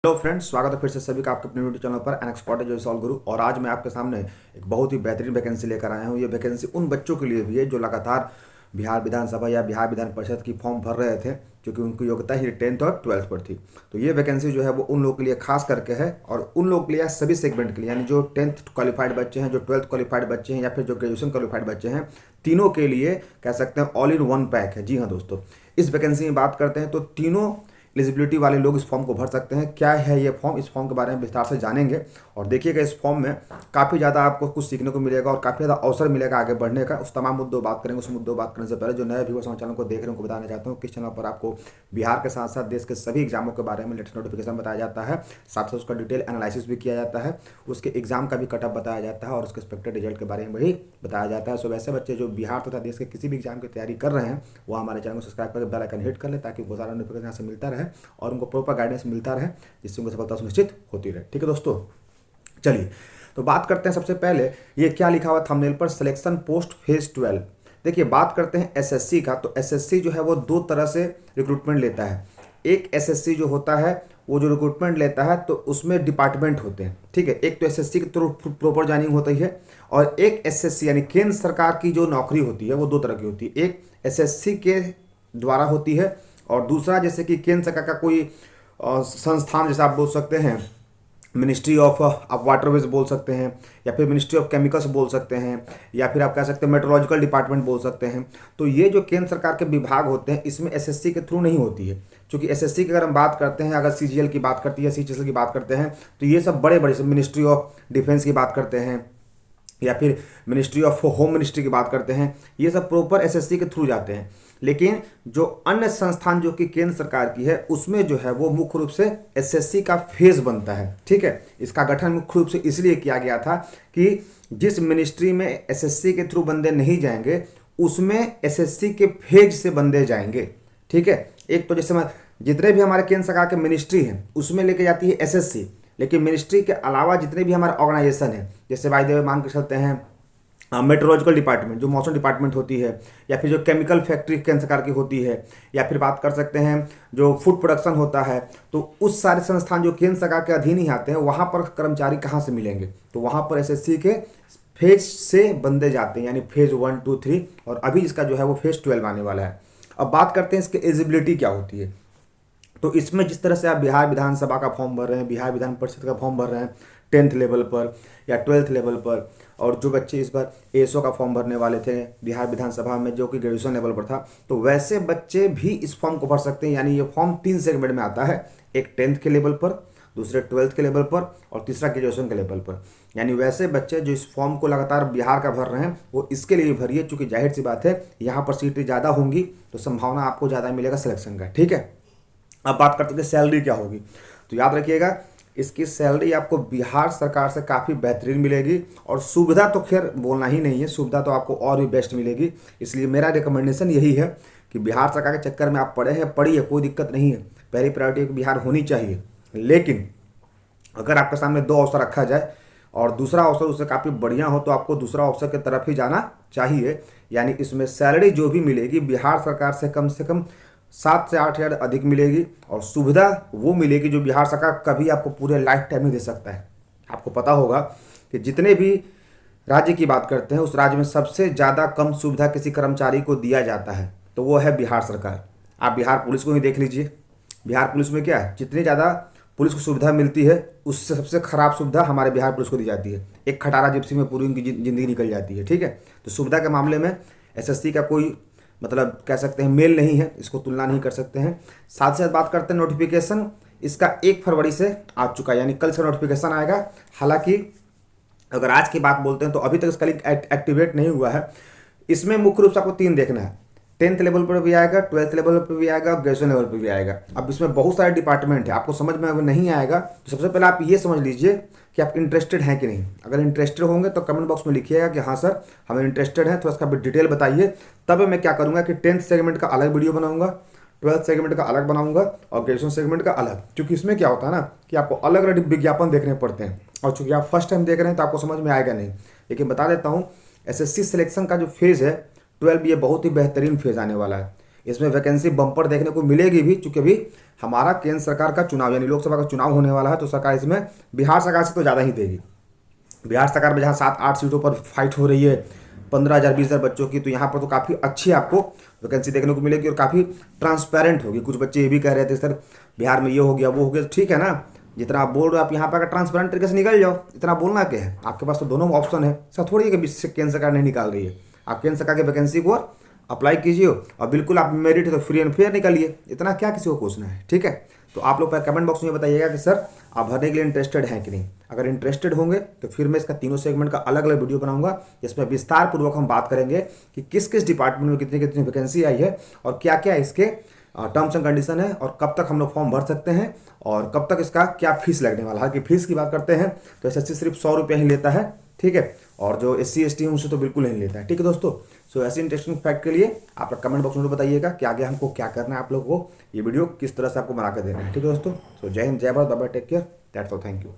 Hello friends, स्वागत है फिर से सभी का आपके अपने यूट्यूब चैनल पर एनएक्स कॉटेज जो सॉल्व गुरु। और आज मैं आपके सामने एक बहुत ही बेहतरीन वैकेंसी लेकर आया हूँ। ये वैकेंसी उन बच्चों के लिए भी है जो लगातार बिहार विधानसभा या बिहार विधान परिषद की फॉर्म भर रहे थे, क्योंकि उनकी योग्यता ही 10th और 12th पर थी। तो ये वैकेंसी जो है वो उन लोगों के लिए खास करके है, और उन लोगों के लिए सभी सेगमेंट के लिए, यानी जो 10th क्वालिफाइड बच्चे हैं, जो 12th क्वालिफाइड बच्चे हैं, या फिर जो ग्रेजुएशन क्वालिफाइड बच्चे हैं, तीनों के लिए कह सकते हैं ऑल इन वन पैक है। जी हाँ दोस्तों, इस वैकेंसी में बात करते हैं तो तीनों एलिजिबिलिटी वाले लोग इस फॉर्म को भर सकते हैं। क्या है ये फॉर्म, इस फॉर्म के बारे में विस्तार से जानेंगे। और देखिएगा, इस फॉर्म में काफ़ी ज़्यादा आपको कुछ सीखने को मिलेगा और काफ़ी ज़्यादा अवसर मिलेगा आगे बढ़ने का। उस तमाम मुद्दों बात करेंगे। उस मुद्दों बात करने से पहले जो नए व्यूअर्स हमारे चैनल को देख रहे हैं उनको बताना चाहता हूँ कि इस चैनल पर आपको बिहार के साथ साथ देश के सभी एग्जामों के बारे में लेटेस्ट नोटिफिकेशन बताया जाता है, साथ साथ उसका डिटेल एनालिसिस भी किया जाता है, उसके एग्जाम का भी कटअप बताया जाता है और उसके एक्सपेक्टेड रिजल्ट के बारे में भी बताया जाता है। सो वैसे बच्चे जो बिहार तथा देश के किसी भी एग्जाम की तैयारी कर रहे हैं वो हमारे चैनल को सब्सक्राइब करके बेल आइकन हिट कर ले, ताकि वो सारा नोटिफिकेशन यहाँ से मिलता रहे और उनको प्रॉपर गाइडेंस मिलता रहे, जिससे उनको सफलता सुनिश्चित होती रहे। ठीक है दोस्तों, चलिए तो बात करते हैं। सबसे पहले ये क्या लिखा हुआ थंबनेल पर, सिलेक्शन पोस्ट फेज 12। देखिए, बात करते हैं एसएससी का। तो एसएससी जो है वो दो तरह से रिक्रूटमेंट लेता है। एक एसएससी जो होता है वो जो रिक्रूटमेंट लेता है तो उसमें डिपार्टमेंट होते हैं। ठीक है, एक तो एसएससी की थ्रू प्रॉपर ज्वाइनिंग होती है, और एक एसएससी यानी केंद्र सरकार की जो नौकरी होती है वो दो तरह की होती है। एक एसएससी के द्वारा होती है, और दूसरा जैसे कि केंद्र सरकार का कोई संस्थान, जैसे आप बोल सकते हैं मिनिस्ट्री ऑफ वाटरवेज बोल सकते हैं, या फिर मिनिस्ट्री ऑफ केमिकल्स बोल सकते हैं, या फिर आप कह सकते हैं मेट्रोलॉजिकल डिपार्टमेंट बोल सकते हैं। तो ये जो केंद्र सरकार के विभाग होते हैं इसमें एसएससी के थ्रू नहीं होती है, क्योंकि एसएससी की अगर हम बात करते हैं, अगर सीजीएल की बात करती है, सीजीएल की बात करते हैं, तो ये सब बड़े बड़े, मिनिस्ट्री ऑफ डिफेंस की बात करते हैं, या फिर मिनिस्ट्री ऑफ होम मिनिस्ट्री की बात करते हैं, ये सब प्रॉपर एसएससी के थ्रू जाते हैं। लेकिन जो अन्य संस्थान जो कि केंद्र सरकार की है उसमें जो है वो मुख्य रूप से एसएससी का फेज बनता है। ठीक है, इसका गठन मुख्य रूप से इसलिए किया गया था कि जिस मिनिस्ट्री में एसएससी के थ्रू बंदे नहीं जाएंगे उसमें एसएससी के फेज से बंदे जाएंगे। ठीक है, एक तो जैसे जितने भी हमारे केंद्र सरकार के मिनिस्ट्री हैं उसमें लेके जाती है एसएससी, लेकिन मिनिस्ट्री के अलावा जितने भी हमारे ऑर्गेनाइजेशन हैं, जैसे बाय द वे मान के चलते हैं मेट्रोलॉजिकल डिपार्टमेंट जो मौसम डिपार्टमेंट होती है, या फिर जो केमिकल फैक्ट्री केंद्र सरकार की होती है, या फिर बात कर सकते हैं जो फूड प्रोडक्शन होता है, तो उस सारे संस्थान जो केंद्र सरकार के अधीन ही आते हैं वहाँ पर कर्मचारी कहाँ से मिलेंगे, तो वहाँ पर एसएससी के फेज से बंदे जाते हैं, यानी फेज 1, 2, 3, और अभी इसका जो है वो फेज 12 आने वाला है। अब बात करते हैं इसकी एलिजिबिलिटी क्या होती है। तो इसमें जिस तरह से आप बिहार विधानसभा का फॉर्म भर रहे हैं, बिहार विधान परिषद का फॉर्म भर रहे हैं 10th लेवल पर या 12th लेवल पर, और जो बच्चे इस बार एएसओ का फॉर्म भरने वाले थे बिहार विधानसभा में जो कि ग्रेजुएशन लेवल पर था, तो वैसे बच्चे भी इस फॉर्म को भर सकते हैं। यानी ये फॉर्म 3 सेगमेंट में आता है, एक 10th के लेवल पर, दूसरे 12th के लेवल पर, और तीसरा ग्रेजुएशन के लेवल पर। यानी वैसे बच्चे जो इस फॉर्म को लगातार बिहार का भर रहे हैं वो इसके लिए भरिए, चूँकि जाहिर सी बात है यहाँ पर सीटें ज़्यादा होंगी तो संभावना आपको ज़्यादा मिलेगा सिलेक्शन का। ठीक है, अब बात करते हैं सैलरी क्या होगी। तो याद रखिएगा, इसकी सैलरी आपको बिहार सरकार से काफ़ी बेहतरीन मिलेगी, और सुविधा तो खैर बोलना ही नहीं है, सुविधा तो आपको और भी बेस्ट मिलेगी। इसलिए मेरा रिकमेंडेशन यही है कि बिहार सरकार के चक्कर में आप पढ़े हैं, पढ़िए, कोई दिक्कत नहीं है, पहली प्रायोरिटी बिहार होनी चाहिए। लेकिन अगर आपके सामने दो अवसर रखा जाए और दूसरा अवसर उससे काफ़ी बढ़िया हो तो आपको दूसरा अवसर की तरफ ही जाना चाहिए। यानी इसमें सैलरी जो भी मिलेगी बिहार सरकार से कम 7 से 8 हज़ार अधिक मिलेगी, और सुविधा वो मिलेगी जो बिहार सरकार कभी आपको पूरे लाइफ टाइम में दे सकता है। आपको पता होगा कि जितने भी राज्य की बात करते हैं उस राज्य में सबसे ज़्यादा कम सुविधा किसी कर्मचारी को दिया जाता है तो वो है बिहार सरकार। आप बिहार पुलिस को ही देख लीजिए, बिहार पुलिस में क्या है, जितनी ज़्यादा पुलिस को सुविधा मिलती है उससे सबसे खराब सुविधा हमारे बिहार पुलिस को दी जाती है। एक खटारा जिप्सी में पूरी उनकी ज़िंदगी निकल जाती है। ठीक है, तो सुविधा के मामले में एसएससी का कोई मतलब कह सकते हैं मेल नहीं है, इसको तुलना नहीं कर सकते हैं। साथ ही साथ बात करते हैं नोटिफिकेशन, इसका 1 फरवरी से आ चुका है, यानी कल से नोटिफिकेशन आएगा। हालांकि अगर आज की बात बोलते हैं तो अभी तक इसका लिंक एक्टिवेट नहीं हुआ है। इसमें मुख्य रूप से आपको 3 देखना है, 10th लेवल पर भी आएगा, 12th लेवल पर भी आएगा, ग्रेजुएशन लेवल पर भी आएगा। अब इसमें बहुत सारे डिपार्टमेंट है, आपको समझ में अगर नहीं आएगा तो सबसे पहले आप ये समझ लीजिए कि आप इंटरेस्टेड हैं कि नहीं। अगर इंटरेस्टेड होंगे तो कमेंट बॉक्स में लिखिएगा कि हाँ सर हम इंटरेस्टेड हैं, थोड़ा इसका डिटेल बताइए। तब मैं क्या करूँगा कि 10th सेगमेंट का अलग वीडियो बनाऊंगा, 12th सेगमेंट का अलग बनाऊंगा, और ग्रेजुएशन सेगमेंट का अलग। क्योंकि इसमें क्या होता है ना कि आपको अलग अलग विज्ञापन देखने पड़ते हैं, और चूँकि आप फर्स्ट टाइम देख रहे हैं तो आपको समझ में आएगा नहीं। लेकिन बता देता हूँ, एसएससी सिलेक्शन का जो फेज़ है 12, ये बहुत ही बेहतरीन फेज़ आने वाला है। इसमें वैकेंसी बम्पर देखने को मिलेगी भी, चूँकि अभी हमारा केंद्र सरकार का चुनाव यानी लोकसभा का चुनाव होने वाला है, तो सरकार इसमें बिहार सरकार से तो ज़्यादा ही देगी। बिहार सरकार में जहाँ 7-8 सीटों पर फाइट हो रही है 15,000 20,000 बच्चों की, तो यहाँ पर तो काफ़ी अच्छी आपको वैकेंसी देखने को मिलेगी और काफ़ी ट्रांसपेरेंट होगी। कुछ बच्चे ये भी कह रहे थे सर बिहार में ये हो गया वो हो गया, ठीक है ना, जितना आप बोल रहे हो आप यहाँ पर अगर ट्रांसपेरेंट तरीके से निकल जाओ, इतना बोलना क्या है, आपके पास तो दोनों ऑप्शन है। सर थोड़ी है कि केंद्र सरकार नहीं निकाल रही है, आप केंद्र सरकार की वैकेंसी को अप्लाई कीजिए और बिल्कुल आप मेरिट है तो फ्री एंड फेयर निकालिए, इतना क्या किसी को पूछना है, ठीक है। तो आप लोग कमेंट बॉक्स में बताइएगा कि सर आप भरने के लिए इंटरेस्टेड हैं कि नहीं। अगर इंटरेस्टेड होंगे तो फिर मैं इसका तीनों सेगमेंट का अलग अलग वीडियो बनाऊंगा, जिसमें विस्तार पूर्वक हम बात करेंगे कि किस किस डिपार्टमेंट में कितनी कितनी वैकेंसी आई है और क्या क्या इसके टर्म्स एंड कंडीशन है और कब तक हम लोग फॉर्म भर सकते हैं और कब तक इसका क्या फीस लगने वाला है। कि फीस की बात करते हैं तो एसएससी सिर्फ 100 रुपये ही लेता है, ठीक है, और जो SC ST है उनसे तो बिल्कुल नहीं लेता है, ठीक है दोस्तों। सो ऐसे इंटरेस्टिंग फैक्ट के लिए आप कमेंट बॉक्स में बताइएगा कि आगे हमको क्या करना है, आप लोगों को ये वीडियो किस तरह से आपको बना कर देना है, ठीक है दोस्तों। सो जय हिंद, जय Bharat, bye bye, take care, that's all, thank you.